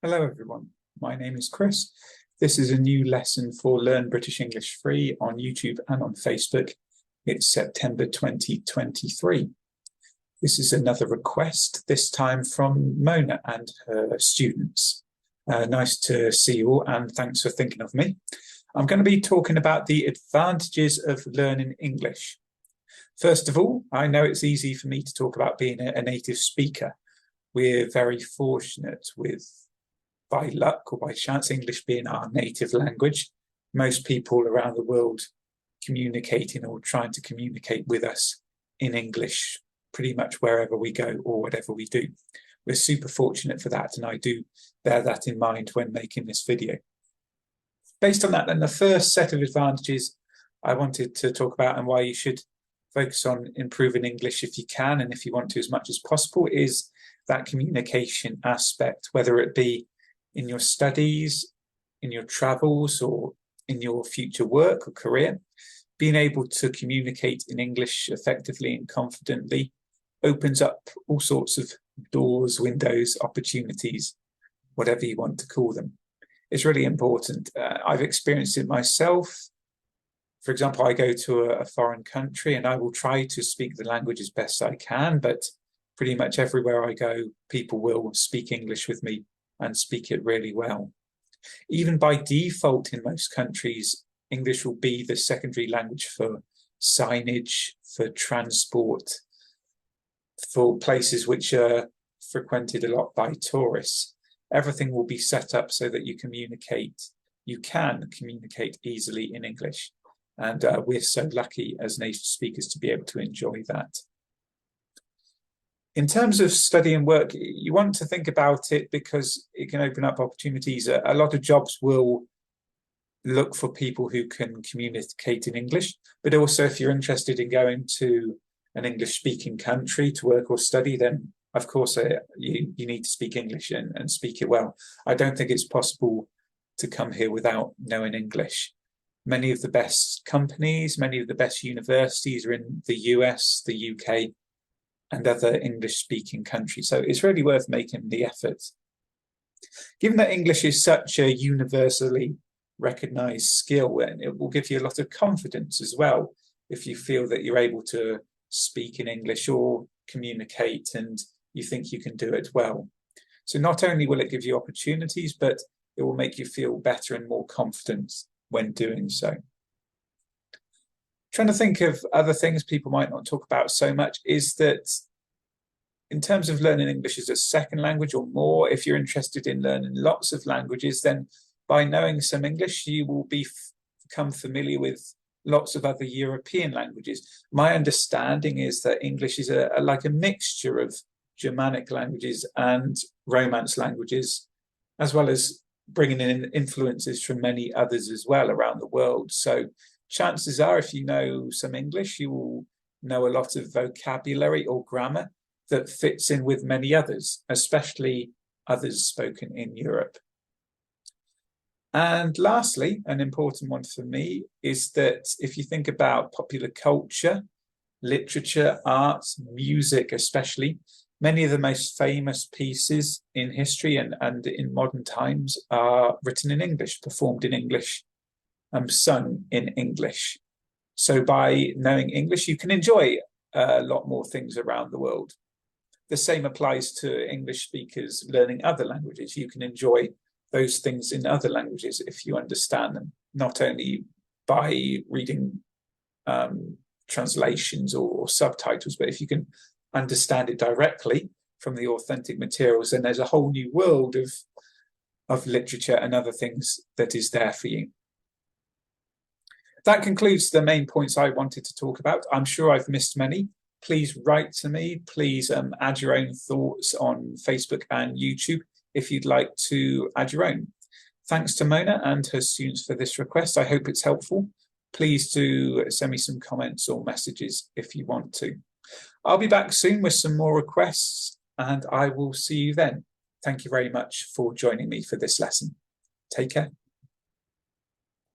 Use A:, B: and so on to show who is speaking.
A: Hello everyone, my name is Chris. This is a new lesson for Learn British English Free on YouTube and on Facebook. It's September 2023. This is another request, this time from Mona and her students. Nice to see you all and thanks for thinking of me. I'm going to be talking about the advantages of learning English. First of all, I know it's easy for me to talk about being a native speaker. We're very fortunate with, by luck or by chance, English being our native language. Most people around the world communicating or trying to communicate with us in English pretty much wherever we go or whatever we do. We're super fortunate for that, and I do bear that in mind when making this video. Based on that, then, the first set of advantages I wanted to talk about and why you should focus on improving English if you can and if you want to as much as possible is that communication aspect, whether it be in your studies, in your travels, or in your future work or career. Being able to communicate in English effectively and confidently opens up all sorts of doors, windows, opportunities, whatever you want to call them. It's really important. I've experienced it myself. For example, I go to a foreign country and I will try to speak the language as best I can, but pretty much everywhere I go, people will speak English with me and speak it really well. Even by default in most countries, English will be the secondary language for signage, for transport, for places which are frequented a lot by tourists. Everything will be set up so that you can communicate easily in English. And we're so lucky as native speakers to be able to enjoy that. In terms of study and work, you want to think about it because it can open up opportunities. A lot of jobs will look for people who can communicate in English, but also if you're interested in going to an English-speaking country to work or study, then of course you need to speak English and speak it well. I don't think it's possible to come here without knowing English. Many of the best companies, many of the best universities are in the US, the UK, and other English-speaking countries. So it's really worth making the effort. Given that English is such a universally recognized skill, and it will give you a lot of confidence as well if you feel that you're able to speak in English or communicate and you think you can do it well. So not only will it give you opportunities, but it will make you feel better and more confident when doing so. Trying to think of other things people might not talk about so much is that in terms of learning English as a second language or more, if you're interested in learning lots of languages, then by knowing some English, you will become familiar with lots of other European languages. My understanding is that English is like a mixture of Germanic languages and Romance languages, as well as bringing in influences from many others as well around the world. So chances are, if you know some English, you will know a lot of vocabulary or grammar that fits in with many others, especially others spoken in Europe. And lastly, an important one for me is that if you think about popular culture, literature, arts, music especially, many of the most famous pieces in history and in modern times are written in English, performed in English, sung in English. So by knowing English, you can enjoy a lot more things around the world. The same applies to English speakers learning other languages. You can enjoy those things in other languages if you understand them, not only by reading translations or subtitles, but if you can understand it directly from the authentic materials, then there's a whole new world of literature and other things that is there for you. That concludes the main points I wanted to talk about. I'm sure I've missed many. Please write to me. Please add your own thoughts on Facebook and YouTube if you'd like to add your own. Thanks to Mona and her students for this request. I hope it's helpful. Please do send me some comments or messages if you want to. I'll be back soon with some more requests and I will see you then. Thank you very much for joining me for this lesson. Take care.